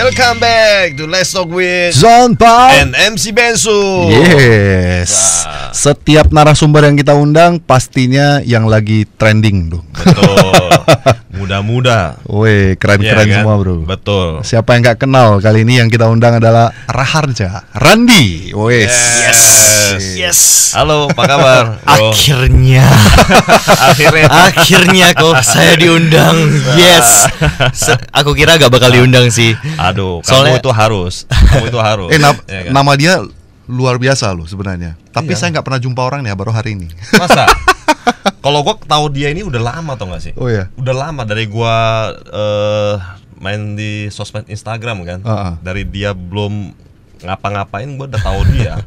Welcome back to Let's Talk with Zone and MC Bensu. Yes. Setiap narasumber yang kita undang pastinya yang lagi trending tuh. Betul. Muda-muda. Woi, keren-keren Iya kan? semua bro. Betul. Siapa yang nggak kenal, kali ini yang kita undang adalah Raharja Randi. Wes. Yes. Halo, apa kabar? Bro? Akhirnya kok saya diundang. Yes. Aku kira gak bakal diundang sih. Aduh, Soalnya- kamu itu harus. Ya kan? Nama dia luar biasa loh sebenarnya. Tapi Iya. saya nggak pernah jumpa orangnya, baru hari ini. Masa? Kalau gua tahu dia ini udah lama tau gak sih? Oh ya. Udah lama dari gua main di sosmed Instagram kan. Dari dia belum ngapa-ngapain gua udah tahu dia.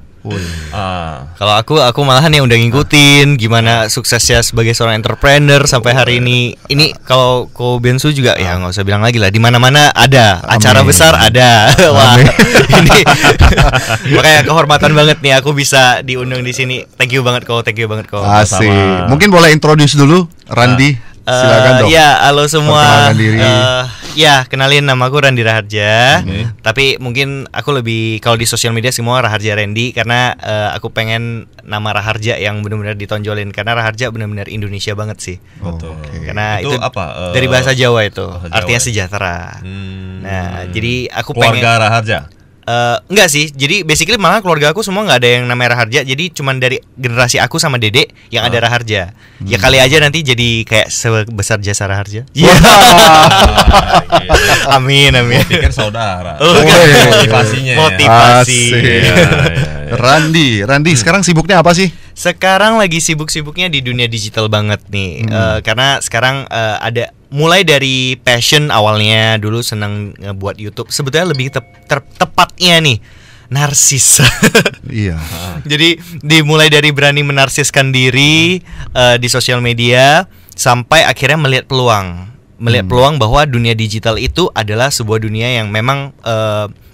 Kalau aku malahan yang udah ngikutin gimana suksesnya sebagai seorang entrepreneur sampai hari ini. Ini kalau Ko Bensu juga ya nggak usah bilang lagi lah. Di mana-mana ada acara besar ada. Wah, ini makanya kehormatan banget nih aku bisa diundang di sini. Thank you banget Ko. Asik. Sama. Mungkin boleh introduce dulu Randi. Silakan dong. Ya, halo semua. Perkenalkan diri. Ya, kenalin namaku Randi Raharja. Oke. Tapi mungkin aku lebih kalau di sosial media semua Raharja Randy karena aku pengen nama Raharja yang benar-benar ditonjolin karena Raharja benar-benar Indonesia banget sih. Betul. Karena Itu itu apa? dari bahasa Jawa itu, bahasa Jawa artinya ya? sejahtera. Nah, jadi aku Keluarga Raharja. enggak sih, jadi basically malah keluarga aku semua nggak ada yang namanya Raharja. Jadi cuman dari generasi aku sama Dede yang ada Raharja. Ya kali aja nanti jadi kayak sebesar jasa Raharja. Amin. Gua pikir saudara. Oh, Motivasinya. ya. Motivasi. Asik. Iya. Randi, sekarang sibuknya apa sih? Sekarang lagi sibuk-sibuknya di dunia digital banget nih. Karena sekarang ada mulai dari passion awalnya dulu senang ngebuat YouTube. Sebetulnya lebih tepatnya nih narsis. Iya. Jadi dimulai dari berani menarsiskan diri di sosial media sampai akhirnya melihat peluang bahwa dunia digital itu adalah sebuah dunia yang memang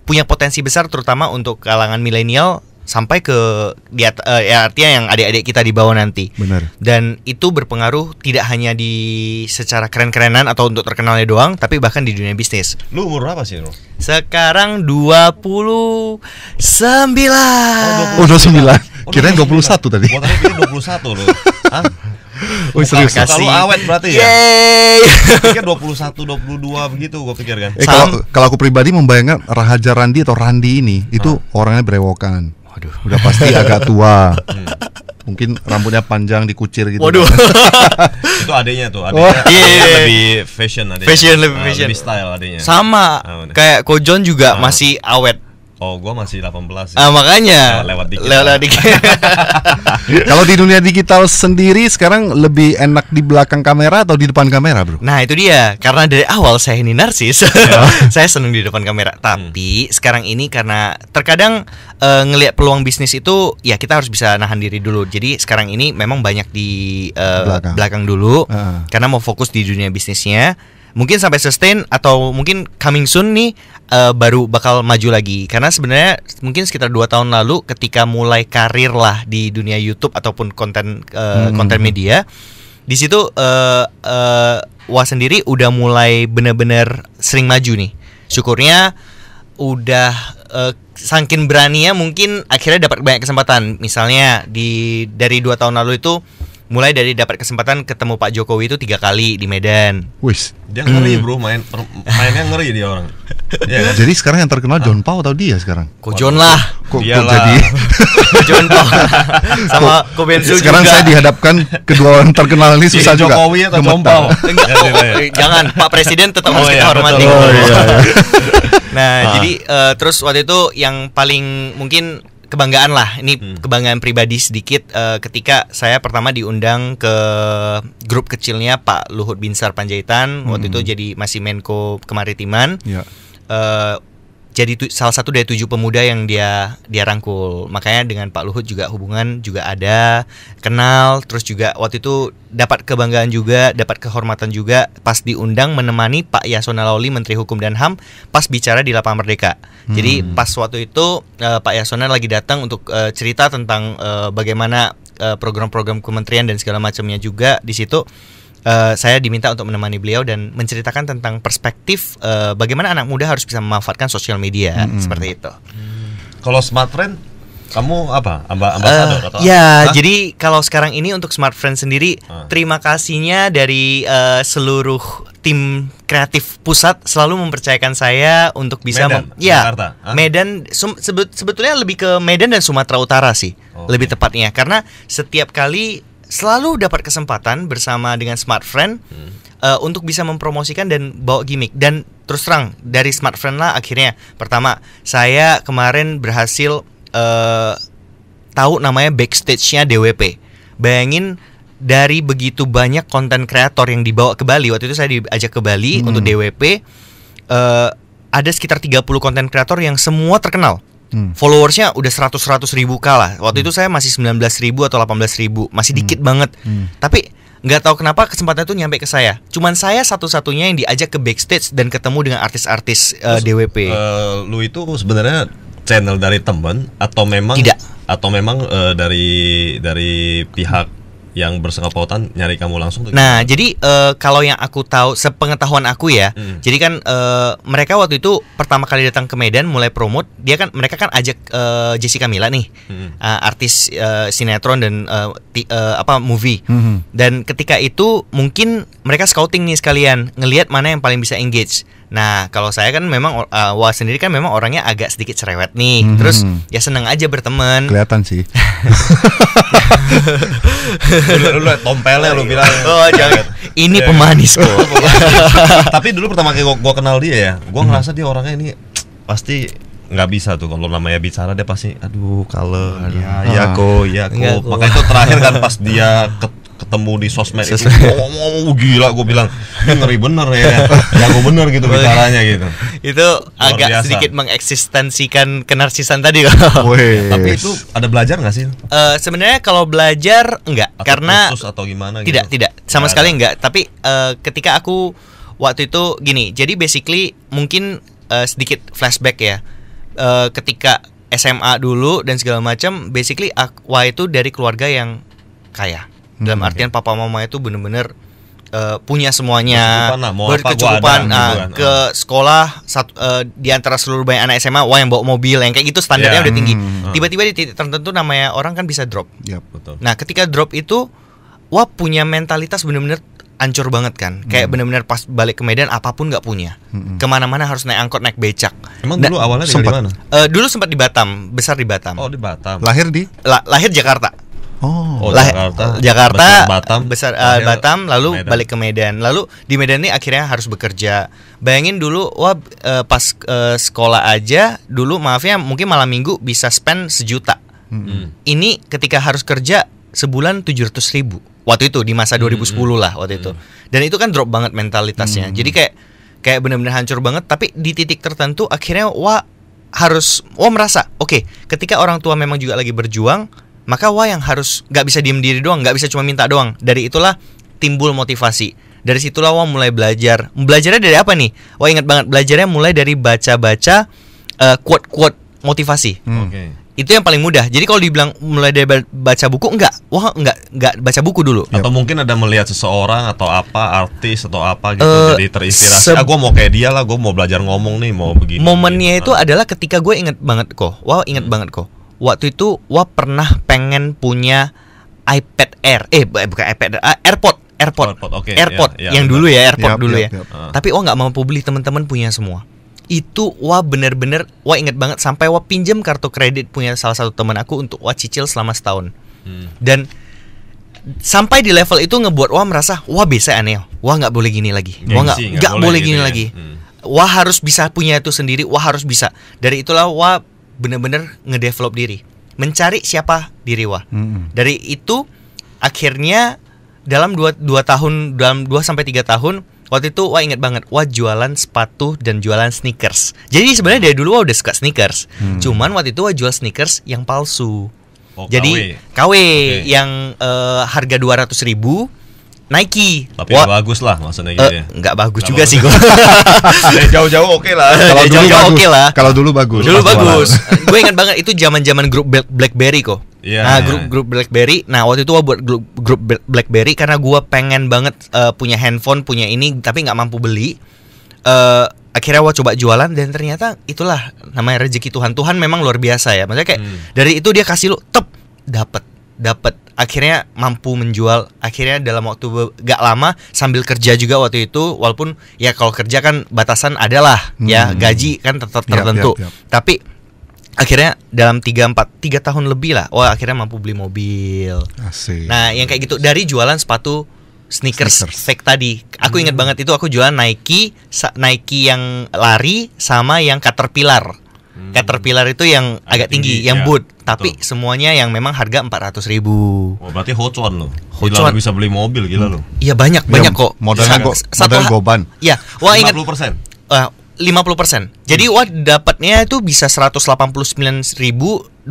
punya potensi besar terutama untuk kalangan milenial sampai ke ya artinya yang adik-adik kita di bawah nanti. Benar. Dan itu berpengaruh tidak hanya di secara keren-kerenan atau untuk terkenalnya doang, tapi bahkan di dunia bisnis. Lu umur berapa sih, Bro? Sekarang 29. Oh, 29. Kirain 21 tadi. Gua tadi pikir 21 lu. Hah? Oh, serius. Kalau awet berarti ya? Yeay. Pikir 21, 22 begitu gua pikir kan. Kalau aku pribadi membayangkan Raharja Randi atau Randi ini itu orangnya berewokan. Waduh. Udah pasti agak tua. Mungkin rambutnya panjang dikucir gitu. Waduh. Itu adanya tuh, Oh. adanya lebih fashion adanya. Lebih fashion. Lebih style adanya. Sama bener. kayak Kojon juga masih awet. Oh, gua masih 18 sih. Makanya Lewat dikit. Lewat dikit. Kalau di dunia digital sendiri sekarang lebih enak di belakang kamera atau di depan kamera, bro? Nah itu dia, karena dari awal saya ini narsis. Saya seneng di depan kamera. Tapi sekarang ini karena terkadang ngelihat peluang bisnis itu ya kita harus bisa nahan diri dulu. Jadi sekarang ini memang banyak di belakang dulu karena mau fokus di dunia bisnisnya. Mungkin sampai sustain atau mungkin coming soon nih baru bakal maju lagi. Karena sebenarnya mungkin sekitar 2 tahun lalu ketika mulai karir lah di dunia YouTube ataupun konten media, di situ Wah sendiri udah mulai bener-bener sering maju nih. Syukurnya udah saking beraninya mungkin akhirnya dapat banyak kesempatan. Misalnya dari 2 tahun lalu itu mulai dari dapat kesempatan ketemu Pak Jokowi itu 3 kali di Medan. Wis. Dia ngeri bro, mainnya ngeri dia orang. Ya, kan? Jadi sekarang yang terkenal John Pao atau dia sekarang? Kojon lah. Kok Iyalah. jadi? Kojon sama Kobensu juga. Sekarang saya dihadapkan kedua orang terkenal ini susah juga. Jokowi atau Gemetar. Jompau? Enggak, jangan Pak Presiden tetap harus kita iya, hormati. betul. Oh, iya. Nah, jadi terus waktu itu yang paling mungkin kebanggaan lah, ini kebanggaan pribadi sedikit ketika saya pertama diundang ke grup kecilnya Pak Luhut Binsar Panjaitan. Waktu itu jadi masih Menko Kemaritiman. Ya. Jadi salah satu dari 7 pemuda yang dia rangkul. Makanya dengan Pak Luhut juga hubungan juga ada, kenal. Terus juga waktu itu dapat kebanggaan juga, dapat kehormatan juga pas diundang menemani Pak Yasona Lawli Menteri Hukum dan HAM pas bicara di Lapangan Merdeka. Jadi pas waktu itu Pak Yasona lagi datang untuk cerita tentang bagaimana program-program kementerian dan segala macamnya juga di situ. saya diminta untuk menemani beliau dan menceritakan tentang perspektif bagaimana anak muda harus bisa memanfaatkan sosial media seperti itu. Kalau Smart Friend, kamu apa? Ambasador atau ya, jadi kalau sekarang ini untuk Smart Friend sendiri, terima kasihnya dari seluruh tim kreatif pusat selalu mempercayakan saya untuk bisa Jakarta. Medan sebetulnya lebih ke Medan dan Sumatera Utara sih, lebih tepatnya, karena setiap kali selalu dapat kesempatan bersama dengan Smart Friend untuk bisa mempromosikan dan bawa gimmick. Dan terus terang dari Smart Friend lah akhirnya pertama saya kemarin berhasil tahu namanya backstage-nya DWP. Bayangin dari begitu banyak konten kreator yang dibawa ke Bali. Waktu itu saya diajak ke Bali untuk DWP, ada sekitar 30 konten kreator yang semua terkenal. Followersnya udah 100 ribu kalah. Waktu itu saya masih 19 ribu atau 18 ribu, masih dikit banget. Tapi nggak tahu kenapa kesempatan itu nyampe ke saya. Cuman saya satu-satunya yang diajak ke backstage dan ketemu dengan artis-artis DWP. Lu itu sebenarnya channel dari teman atau memang tidak? Atau memang dari pihak yang bersangkutan nyari kamu langsung? Nah, jadi kalau yang aku tahu, sepengetahuan aku ya, jadi kan mereka waktu itu pertama kali datang ke Medan mulai promote, mereka kan ajak Jessica Mila nih, artis sinetron dan movie. Dan ketika itu mungkin mereka scouting nih sekalian, ngelihat mana yang paling bisa engage. Nah, kalau saya kan memang Wah sendiri kan memang orangnya agak sedikit cerewet nih. Terus ya seneng aja berteman. Kelihatan sih. Lu liat tompelnya lu bilang. Oh, jangan. Ini pemanis kok. Tapi dulu pertama kali gua kenal dia ya, gua ngerasa dia orangnya ini pasti nggak bisa tuh kalau namanya bicara, dia pasti aduh kalem. Ya kok. Makanya itu terakhir kan pas dia ketemu di sosmed itu, gila, gue bilang ini ngeri bener ya, jago bener gitu bicaranya gitu. Itu agak sedikit mengeksistensikan kenarsisan tadi. Tapi itu ada belajar nggak sih? Sebenarnya kalau belajar enggak, atau karena khusus atau gimana gitu? Tidak sama sekali enggak. Tapi ketika aku waktu itu gini, jadi basically mungkin sedikit flashback ya. Ketika SMA dulu dan segala macam, basically Wah itu dari keluarga yang kaya. Dalam artian papa mama itu benar-benar punya semuanya, berkecukupan. Ke sekolah di antara seluruh banyak anak SMA, Wah yang bawa mobil, yang kayak gitu standarnya udah tinggi. Tiba-tiba di titik tertentu namanya orang kan bisa drop. Betul. Nah ketika drop itu, Wah punya mentalitas benar-benar hancur banget kan. Kayak benar-benar pas balik ke Medan apapun nggak punya. Kemana-mana harus naik angkot, naik becak. Emang dulu awalnya di mana? Dulu sempat di Batam, besar di Batam. Oh di Batam. Lahir di? Lahir Jakarta. Jakarta, Batam, lalu Medan. Balik ke Medan. Lalu di Medan ini akhirnya harus bekerja. Bayangin dulu, pas sekolah aja dulu, maafnya mungkin malam minggu bisa spend 1 juta. Ini ketika harus kerja sebulan 700 ribu. Waktu itu di masa 2010 lah waktu itu. Dan itu kan drop banget mentalitasnya. Jadi kayak benar-benar hancur banget. Tapi di titik tertentu akhirnya Wah merasa oke, ketika orang tua memang juga lagi berjuang, maka Wah yang harus nggak bisa diem diri doang, nggak bisa cuma minta doang. Dari itulah timbul motivasi. Dari situlah Wah mulai belajar. Belajarnya dari apa nih? Wah ingat banget, belajarnya mulai dari baca-baca quote-quote motivasi. Itu yang paling mudah. Jadi kalau dibilang mulai dari baca buku, Wah enggak baca buku dulu. Atau mungkin ada melihat seseorang atau apa, artis atau apa gitu, jadi terinspirasi. Gue mau kayak dia lah, gue mau belajar ngomong nih, mau begini. Momennya itu adalah ketika gue inget banget kok. Waktu itu Wah pernah pengen punya iPad Air. Bukan iPad, AirPod. Yang dulu ya, AirPod dulu ya. Tapi Wah nggak mampu beli, teman-teman punya semua. Itu Wah bener-bener Wah inget banget sampai Wah pinjam kartu kredit punya salah satu teman aku untuk Wah cicil selama setahun. Dan sampai di level itu ngebuat Wah merasa Wah bisa aneh. Wah nggak boleh gini lagi. Wah nggak boleh gini lagi. Wah harus bisa punya itu sendiri. Wah harus bisa. Dari itulah Wah benar-benar ngedevelop diri, mencari siapa diri Wah. Dari itu akhirnya dalam 2 tahun, dalam 2 sampai 3 tahun waktu itu Wah ingat banget Wah jualan sepatu dan jualan sneakers. Jadi sebenarnya dari dulu Wah udah suka sneakers. Cuman waktu itu Wah jual sneakers yang palsu. Jadi KW yang harga 200 ribu Nike. Tapi bagus lah maksudnya gitu ya. Enggak bagus juga sih gua. Jauh-jauh oke lah. Kalau dulu bagus. Dulu bagus. Gue ingat banget itu zaman-zaman grup BlackBerry kok. Iya, Nah, iya. grup BlackBerry. Nah, waktu itu gua buat grup BlackBerry karena gua pengen banget punya handphone, punya ini tapi nggak mampu beli. Akhirnya gua coba jualan dan ternyata itulah namanya rezeki Tuhan. Tuhan memang luar biasa ya. Maksudnya kayak dari itu dia kasih lu dapat. Akhirnya mampu menjual. Akhirnya dalam waktu gak lama sambil kerja juga waktu itu, walaupun ya kalau kerja kan batasan adalah ya gaji kan tetap tertentu. Yap. Tapi akhirnya dalam 3 tahun lebih lah, wah akhirnya mampu beli mobil. Asik. Nah, yang kayak gitu dari jualan sepatu sneakers fake tadi. Aku ingat banget itu aku jualan Nike yang lari sama yang Caterpillar. Caterpillar itu yang agak tinggi, yang ya, boot, tapi betul. semuanya yang memang harga 400.000. Oh, berarti hocuan lo. Hocuan. Gila, lu bisa beli mobil gila lo. Iya banyak kok. Modalnya modal goban. Ya, wah ingat 50%. 50%. Jadi wah dapatnya itu bisa 189.200.000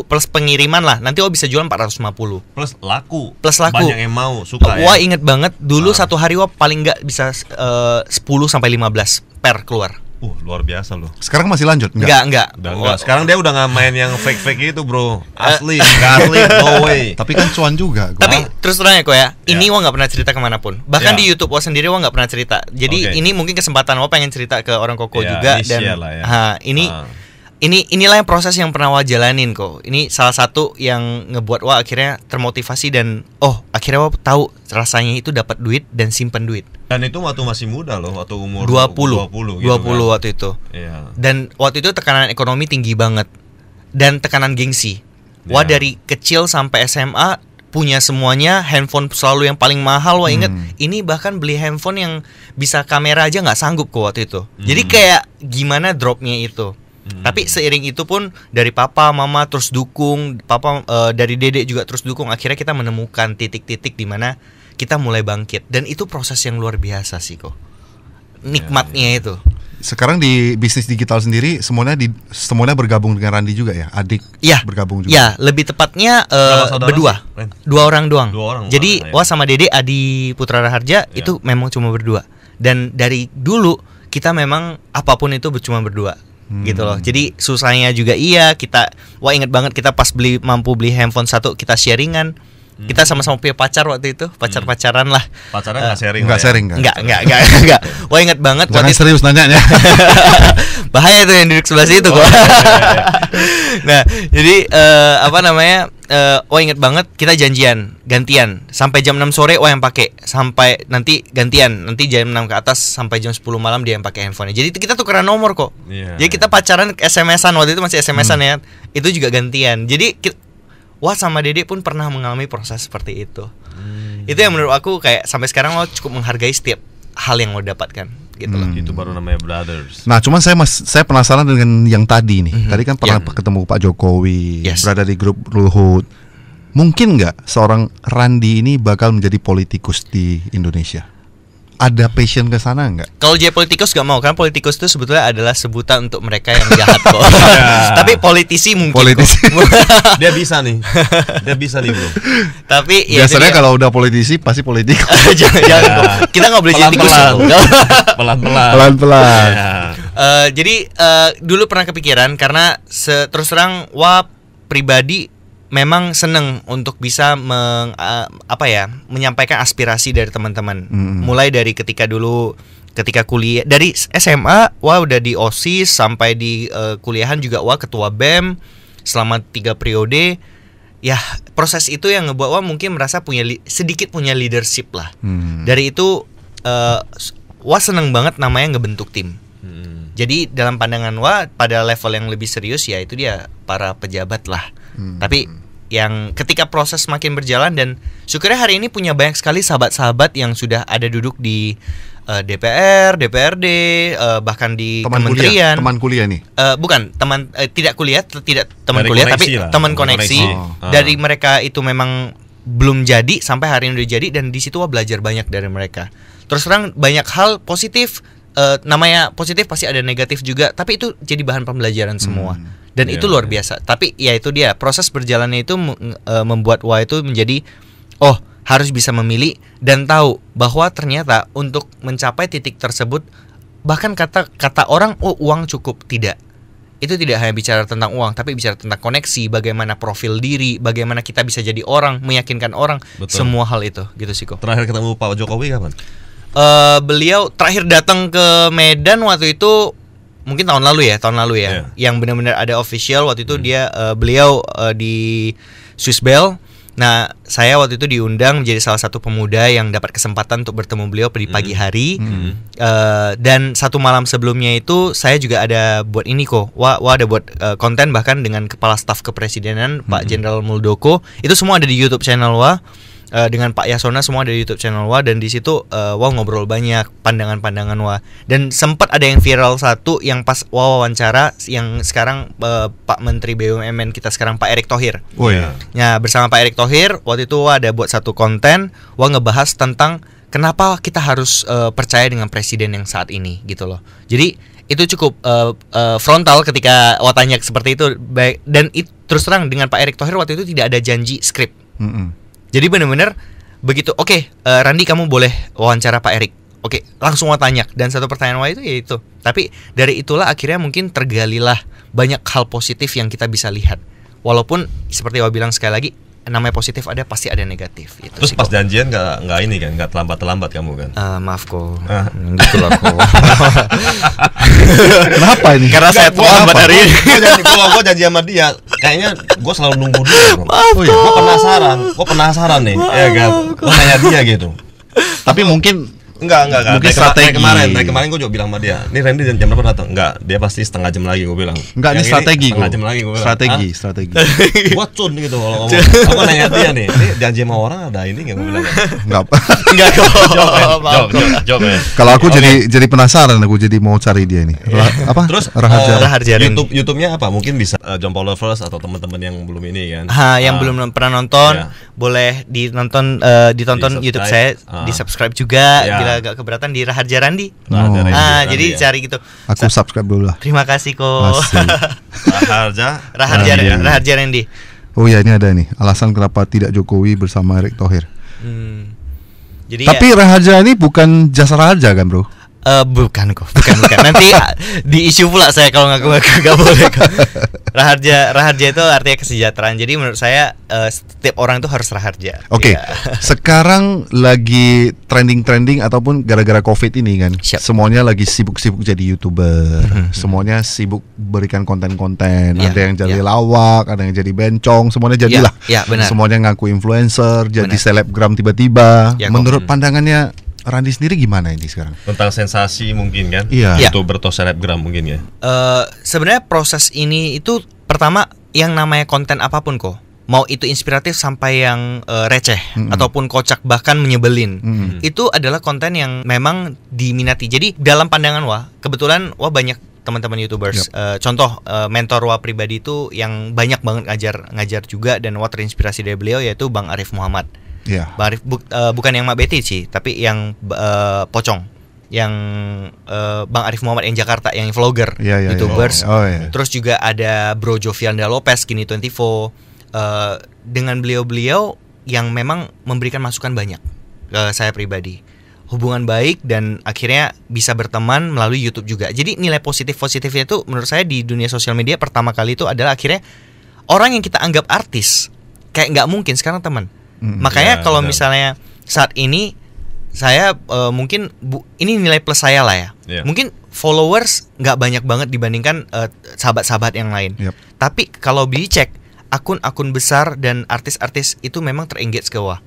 plus pengiriman lah. Nanti wah bisa jual 450. Plus laku. Banyak yang mau, suka Wah ya. inget banget dulu satu hari wah paling nggak bisa 10 sampai 15 per keluar. Luar biasa lo. Sekarang masih lanjut Enggak. Udah enggak. Sekarang dia udah nggak main yang fake-fake itu, Bro. Asli, enggak asli, no way. Tapi kan cuan juga. Gua. Tapi terus terang ya kok ya, ini wah nggak pernah cerita kemanapun. Bahkan Ya. di YouTube wah sendiri wah nggak pernah cerita. Jadi Oke. ini mungkin kesempatan wah pengen cerita ke orang Koko Ya, juga ini dan share lah ya. inilah yang proses yang pernah wah jalanin kok. Ini salah satu yang ngebuat wah akhirnya termotivasi dan akhirnya wah tahu rasanya itu dapat duit dan simpen duit. Dan itu waktu masih muda loh, waktu umur 20 gitu waktu itu. Iya. Dan waktu itu tekanan ekonomi tinggi banget dan tekanan gengsi. Wah Ya. dari kecil sampai SMA punya semuanya, handphone selalu yang paling mahal. Wah inget ini bahkan beli handphone yang bisa kamera aja nggak sanggup kok waktu itu. Jadi kayak gimana dropnya itu. Tapi seiring itu pun dari papa, mama terus dukung, dari dedek juga terus dukung. Akhirnya kita menemukan titik-titik di mana kita mulai bangkit dan itu proses yang luar biasa sih kok. Nikmatnya itu. Sekarang di bisnis digital sendiri semuanya bergabung dengan Randi juga ya, adik Iya, bergabung juga. ya lebih tepatnya Berapa saudara berdua, sih, Ren? 2 orang doang. 2 orang. Jadi ya. wah sama Dede Adi Putra Raharja itu memang cuma berdua. Dan dari dulu kita memang apapun itu cuma berdua. Gitu loh. Jadi susahnya juga kita inget banget kita pas mampu beli handphone satu kita sharingan. Kita sama-sama punya pacar waktu itu, pacaran lah. Pacarnya nggak sharing. Nggak lah ya? sharing kan? Enggak. Wah inget banget Jangan waktu itu. serius nanyanya. Bahaya tuh yang duduk sebelah situ kok. Nah, jadi wah inget banget kita janjian gantian sampai jam 6 sore wah yang pakai, sampai nanti gantian nanti jam 6 ke atas sampai jam 10 malam dia yang pakai handphonenya. Jadi kita tukeran nomor kok. Iya, Jadi kita pacaran SMS-an waktu itu masih SMS-an ya. Itu juga gantian. Jadi wah sama Dede pun pernah mengalami proses seperti itu. Itu yang menurut aku kayak sampai sekarang lo cukup menghargai setiap hal yang lo dapatkan gitu loh. Itu baru namanya brothers. Nah, cuman saya penasaran dengan yang tadi nih. Tadi kan pernah ketemu Pak Jokowi, Yes. berada di grup Luhut. Mungkin nggak seorang Randi ini bakal menjadi politikus di Indonesia? Ada passion ke sana nggak? Kalau jadi politikus gak mau, karena politikus itu sebetulnya adalah sebutan untuk mereka yang jahat kok. Tapi politisi mungkin Politisi. kok. Dia bisa nih, Bro. Tapi ya Biasanya kalau udah politisi pasti politikus. jangan kok. Kita nggak boleh jadi tikus kok. Pelan-pelan. Pelan-pelan. Ya. Jadi dulu pernah kepikiran karena terus terang wah pribadi memang seneng untuk bisa menyampaikan aspirasi dari teman-teman. Mulai dari ketika kuliah dari SMA wah udah di OSIS sampai di kuliahan juga wah ketua BEM selama 3 periode. Ya proses itu yang ngebuat wah mungkin merasa sedikit punya leadership lah. Dari itu wah seneng banget namanya ngebentuk tim. Jadi dalam pandangan wah pada level yang lebih serius ya itu dia para pejabat lah. Tapi yang ketika proses makin berjalan dan syukurnya hari ini punya banyak sekali sahabat-sahabat yang sudah ada duduk di DPR, DPRD, bahkan di kementerian. Teman kuliah nih. Bukan teman tidak teman Dari kuliah koneksi tapi lah, teman teman koneksi. koneksi. Dari mereka itu memang belum jadi sampai hari ini udah jadi dan di situ wah belajar banyak dari mereka. Terus terang banyak hal positif. Namanya positif pasti ada negatif juga, tapi itu jadi bahan pembelajaran semua dan itu luar biasa. Tapi ya itu dia proses berjalannya itu membuat wah itu menjadi harus bisa memilih dan tahu bahwa ternyata untuk mencapai titik tersebut bahkan kata orang uang cukup tidak. itu tidak hanya bicara tentang uang, tapi bicara tentang koneksi, bagaimana profil diri, bagaimana kita bisa jadi orang, meyakinkan orang. Betul. Semua hal itu gitu sih kok. Terakhir ketemu Pak Jokowi kapan? Beliau terakhir datang ke Medan waktu itu mungkin tahun lalu ya. Yeah. Yang benar-benar ada official waktu itu beliau di Swiss Bell. Nah, saya waktu itu diundang menjadi salah satu pemuda yang dapat kesempatan untuk bertemu beliau di pagi hari. Dan satu malam sebelumnya itu saya juga ada buat ini kok. Wah ada buat konten bahkan dengan kepala staf kepresidenan Pak Jenderal Muldoko. Itu semua ada di YouTube channel Wah. Dengan Pak Yasona semua ada di YouTube channel Wah, dan di situ Wah ngobrol banyak pandangan-pandangan Wah, dan sempat ada yang viral satu yang pas Wah wawancara yang sekarang Pak Menteri BUMN kita sekarang Pak Erick Thohir. Oh iya. Nah, bersama Pak Erick Thohir waktu itu Wah ada buat satu konten Wah ngebahas tentang kenapa kita harus percaya dengan presiden yang saat ini gitu loh. Jadi itu cukup frontal ketika Wah tanya seperti itu, baik, dan terus terang dengan Pak Erick Thohir waktu itu tidak ada janji skrip. Jadi benar-benar begitu, oke, Randi kamu boleh wawancara Pak Erick. Oke, langsung Wah tanya. Dan satu pertanyaan Wah itu yaitu. Tapi dari itulah akhirnya mungkin tergalilah banyak hal positif yang kita bisa lihat. Walaupun seperti Wah bilang sekali lagi, namanya positif ada pasti ada negatif. Gitu. Terus pas janjian nggak ini kan, nggak terlambat kamu kan? Maaf kok, gitu lah kok. Kenapa ini? Karena saya terlambat hari ini. Gue janji sama dia, kayaknya gue selalu nunggu dia. Gue penasaran nih, ya kan? Gue nanya dia gitu. Tapi mungkin Enggak. Mungkin strategi. Dari kemarin gue juga bilang sama dia, nih Randy jam berapa datang? Enggak, dia pasti setengah jam lagi, gue bilang. Enggak, ini strategi gue. Setengah jam lagi gue bilang. Strategi. Gue cun gitu kalau ngomong. Aku nanya dia nih, ini janji sama orang ada ini nggak? Gue bilang. Enggak. Enggak kok. Jawab. Kalau aku jadi penasaran, aku jadi mau cari dia ini. Terus Raharja YouTube-nya apa? Mungkin bisa John Paul Lovers atau teman-teman yang belum ini kan. Yang belum pernah nonton, boleh ditonton YouTube saya, di-subscribe juga. Bila agak keberatan di Raharja Randi. Jadi cari gitu. Aku subscribe dulu lah. Terima kasih kok. Raharja Randi. Oh ya, ini ada nih alasan kenapa tidak Jokowi bersama Erick Thohir. Jadi tapi Raharja ini bukan jasa raharja kan, Bro? Bukan. Nanti di isu pula saya kalau nggak boleh. Raharja itu artinya kesejahteraan. Jadi menurut saya setiap orang itu harus raharja. Oke. Sekarang lagi trending ataupun gara-gara COVID ini kan, semuanya lagi sibuk-sibuk jadi YouTuber. Semuanya sibuk berikan konten-konten. Ada yang jadi lawak, ada yang jadi bencong, semuanya jadilah. Semuanya ngaku influencer, jadi selebgram tiba-tiba. Menurut pandangannya Randi sendiri gimana ini sekarang? Tentang sensasi mungkin kan? YouTuber atau selebgram mungkin ya? Sebenarnya proses ini itu pertama yang namanya konten apapun kok, mau itu inspiratif sampai yang receh ataupun kocak bahkan menyebelin, itu adalah konten yang memang diminati. Jadi dalam pandangan Wah, kebetulan Wah banyak teman-teman YouTubers. Contoh mentor Wah pribadi itu yang banyak banget ngajar juga, dan Wah terinspirasi dari beliau yaitu Bang Arif Muhammad. Bang Arif bukan yang Mak Betty sih, tapi yang Pocong, yang Bang Arif Muhammad yang Jakarta, yang vlogger, YouTubers. Terus juga ada Bro Jovianda Lopez, Kini 24. Dengan beliau yang memang memberikan masukan banyak ke saya pribadi. Hubungan baik dan akhirnya bisa berteman melalui YouTube juga. Jadi nilai positifnya itu menurut saya di dunia sosial media pertama kali itu adalah akhirnya orang yang kita anggap artis kayak nggak mungkin sekarang teman. Makanya kalau misalnya saat ini saya mungkin ini nilai plus saya lah ya. Mungkin followers nggak banyak banget dibandingkan sahabat-sahabat yang lain. Tapi kalau dicek akun-akun besar dan artis-artis itu memang terengage ke Wah,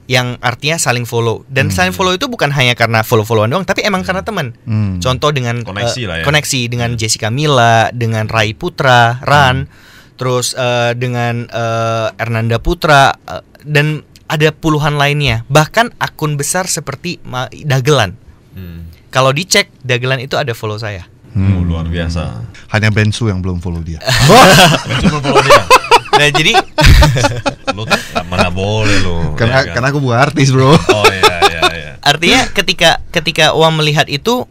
yang artinya saling follow. Dan saling follow itu bukan hanya karena follow-followan doang, tapi emang karena teman. Contoh dengan koneksi dengan Jessica Mila, dengan Rai Putra, Ran, terus dengan Ernanda Putra, dan ada puluhan lainnya. Bahkan akun besar seperti Dagelan. Kalau dicek Dagelan itu ada follow saya. Luar biasa. Hanya Bensu yang belum follow dia. Bensu belum follow dia. Nah jadi lu mana boleh lu. Karena aku bukan artis, Bro. Oh iya. Artinya ketika Wah melihat itu,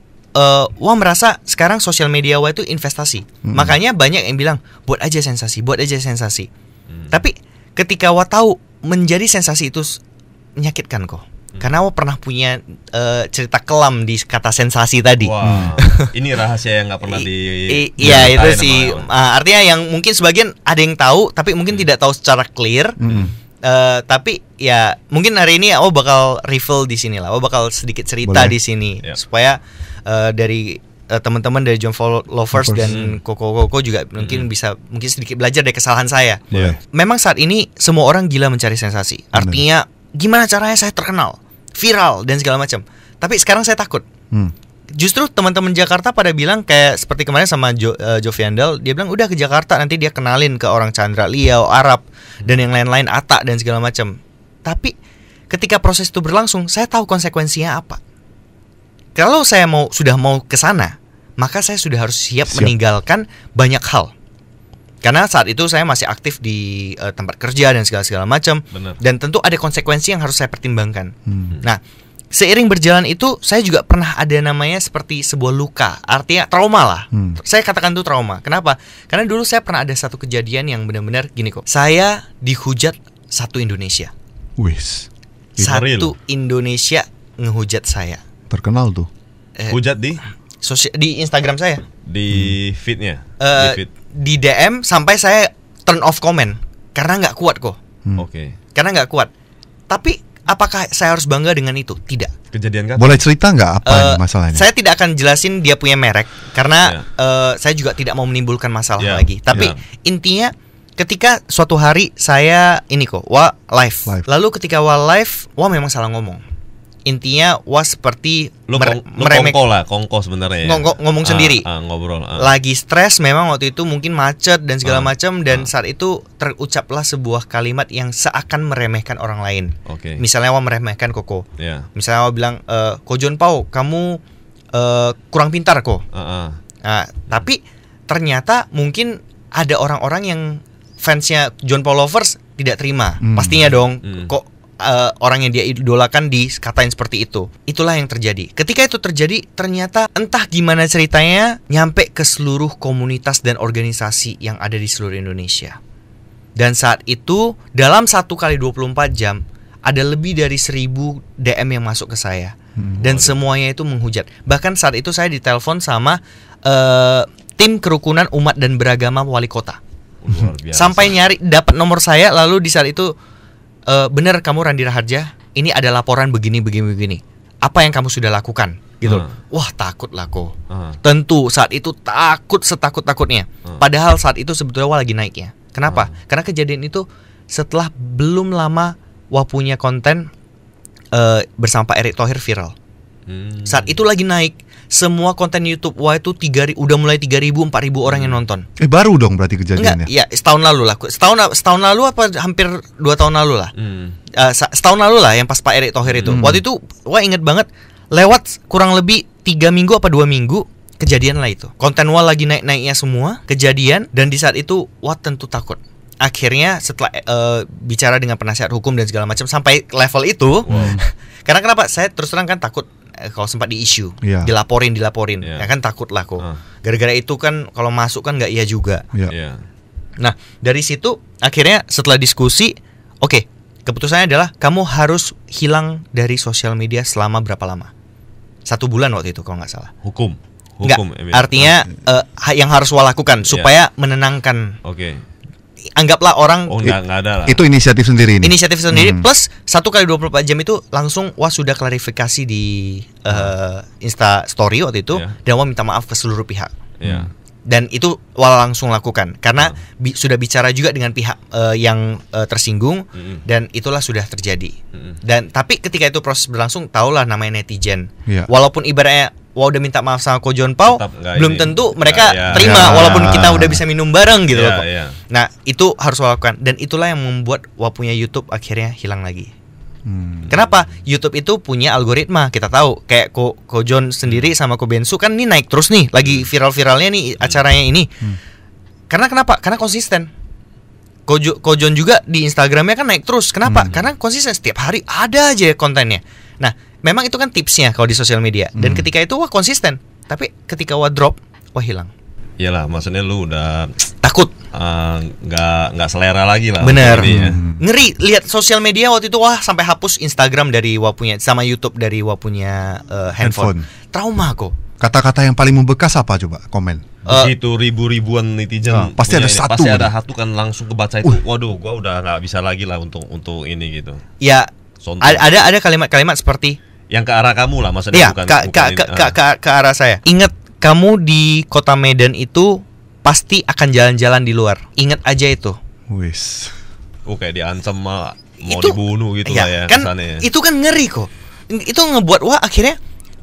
Wah merasa sekarang sosial media Wah itu investasi. Makanya banyak yang bilang buat aja sensasi. Tapi ketika Wah tahu menjadi sensasi itu menyakitkan kok. Karena Wah pernah punya cerita kelam di kata sensasi tadi. Wah, ini rahasia yang nggak pernah Iya itu sih. Artinya yang mungkin sebagian ada yang tahu, tapi mungkin tidak tahu secara clear. Tapi ya mungkin hari ini bakal reveal di sini lah. Bakal sedikit cerita di sini supaya dari teman-teman dari John Paul Lovers dan Koko juga mungkin sedikit belajar dari kesalahan saya. Memang saat ini semua orang gila mencari sensasi. Artinya gimana caranya saya terkenal, viral dan segala macam. Tapi sekarang saya takut. Justru teman-teman Jakarta pada bilang kayak seperti kemarin sama Joviandal, dia bilang udah ke Jakarta nanti dia kenalin ke orang Chandra Liao, Arab dan yang lain-lain, Atta dan segala macam. Tapi ketika proses itu berlangsung, saya tahu konsekuensinya apa. Kalau saya sudah mau ke sana, maka saya sudah harus siap meninggalkan banyak hal. Karena saat itu saya masih aktif di tempat kerja dan segala macam. Dan tentu ada konsekuensi yang harus saya pertimbangkan. Nah, seiring berjalan itu saya juga pernah ada namanya seperti sebuah luka. Artinya trauma lah. Saya katakan itu trauma. Kenapa? Karena dulu saya pernah ada satu kejadian yang benar-benar gini kok. Saya dihujat satu Indonesia. Satu Indonesia ngehujat saya. Terkenal tuh. Hujat di Instagram saya. Di feednya. Di DM sampai saya turn off comment karena nggak kuat kok. Karena nggak kuat. Tapi apakah saya harus bangga dengan itu? Tidak. Kejadian kan? Boleh cerita nggak apa masalahnya? Saya tidak akan jelasin dia punya merek karena saya juga tidak mau menimbulkan masalah lagi. Tapi intinya ketika suatu hari saya live. Lalu ketika live, memang salah ngomong. Intinya seperti kongko sebenarnya ya. Ngomong sendiri. Ngobrol. Lagi stres memang waktu itu mungkin macet dan segala macam dan saat itu terucaplah sebuah kalimat yang seakan meremehkan orang lain. Misalnya meremehkan Koko. Misalnya bilang Ko John Pau, kamu kurang pintar kok. Nah, tapi ternyata mungkin ada orang-orang yang fansnya John Paul Lovers tidak terima. Pastinya dong. Kok orang yang dia idolakan dikatain seperti itu. Itulah yang terjadi. Ketika itu terjadi, ternyata entah gimana ceritanya nyampe ke seluruh komunitas dan organisasi yang ada di seluruh Indonesia. Dan saat itu dalam 1 kali 24 jam ada lebih dari 1000 DM yang masuk ke saya. Dan semuanya itu menghujat. Bahkan saat itu saya ditelepon sama tim kerukunan umat dan beragama wali kota. Sampai nyari dapat nomor saya. Lalu di saat itu benar kamu Randi Raharja, ini ada laporan begini. Apa yang kamu sudah lakukan? Gitu. Wah, takut lah kok. Tentu saat itu takut setakut-takutnya. Padahal saat itu sebetulnya lagi naiknya. Kenapa? Karena kejadian itu setelah belum lama punya konten bersama Pak Erick Thohir viral. Saat itu lagi naik. Semua konten YouTube itu udah mulai 3.000, 4.000 orang yang nonton. Baru dong berarti kejadiannya. Enggak, ya setahun lalu lah. Setahun lalu apa hampir 2 tahun lalu lah. Setahun lalu lah yang pas Pak Erick Thohir itu. Waktu itu inget banget, lewat kurang lebih 3 minggu apa 2 minggu kejadian lah itu. Konten lagi naik-naiknya semua, kejadian, dan di saat itu tentu takut. Akhirnya setelah bicara dengan penasihat hukum dan segala macam sampai level itu. Karena kenapa? Saya terus terang kan takut kalau sempat di-issue, dilaporin, ya kan takut lah kok. Gara-gara itu kan kalau masuk kan nggak iya juga. Nah dari situ akhirnya setelah diskusi, keputusannya adalah kamu harus hilang dari sosial media selama berapa lama? 1 bulan waktu itu kalau nggak salah. Hukum. Artinya yang harus lakukan supaya menenangkan. Anggaplah orang nggak ada lah. Itu inisiatif sendiri ini. Inisiatif sendiri plus 1 kali 24 jam itu langsung sudah klarifikasi di Insta story waktu itu dan minta maaf ke seluruh pihak. Dan itu langsung lakukan karena sudah bicara juga dengan pihak yang tersinggung dan itulah sudah terjadi. Dan tapi ketika itu proses berlangsung, tahulah namanya netizen. Walaupun ibaratnya udah minta maaf sama Ko John Pau, belum tentu mereka terima walaupun kita udah bisa minum bareng gitu loh. Nah, itu harus lakukan dan itulah yang membuat punya YouTube akhirnya hilang lagi. Kenapa? YouTube itu punya algoritma, kita tahu. Kayak Ko John sendiri sama Ko Bensu kan ini naik terus nih, lagi viral-viralnya nih acaranya ini. Karena kenapa? Karena konsisten. Ko John juga di Instagramnya kan naik terus. Kenapa? Karena konsisten, setiap hari ada aja kontennya. Nah, memang itu kan tipsnya kalau di sosial media. Dan ketika itu konsisten. Tapi ketika drop, hilang. Iyalah, maksudnya lu udah takut. Nggak selera lagi lah. Bener. Ya. Ngeri lihat sosial media waktu itu, wah sampai hapus Instagram dari Wah punya sama YouTube dari Wah punya handphone. Trauma kok. Kata-kata yang paling membekas apa coba komen? Begitu ribuan netizen pasti ada satu. Pasti ada satu kan langsung kebaca itu. Waduh, gua udah nggak bisa lagi lah untuk ini gitu. Ya, ada kalimat-kalimat seperti yang ke arah kamu lah, maksudnya bukan ke arah saya. Ingat, kamu di kota Medan itu pasti akan jalan-jalan di luar. Ingat aja itu. Wis. Kayak diancam mau dibunuh gitu lah ya. Kan ya. Itu kan ngeri kok. Itu ngebuat wah akhirnya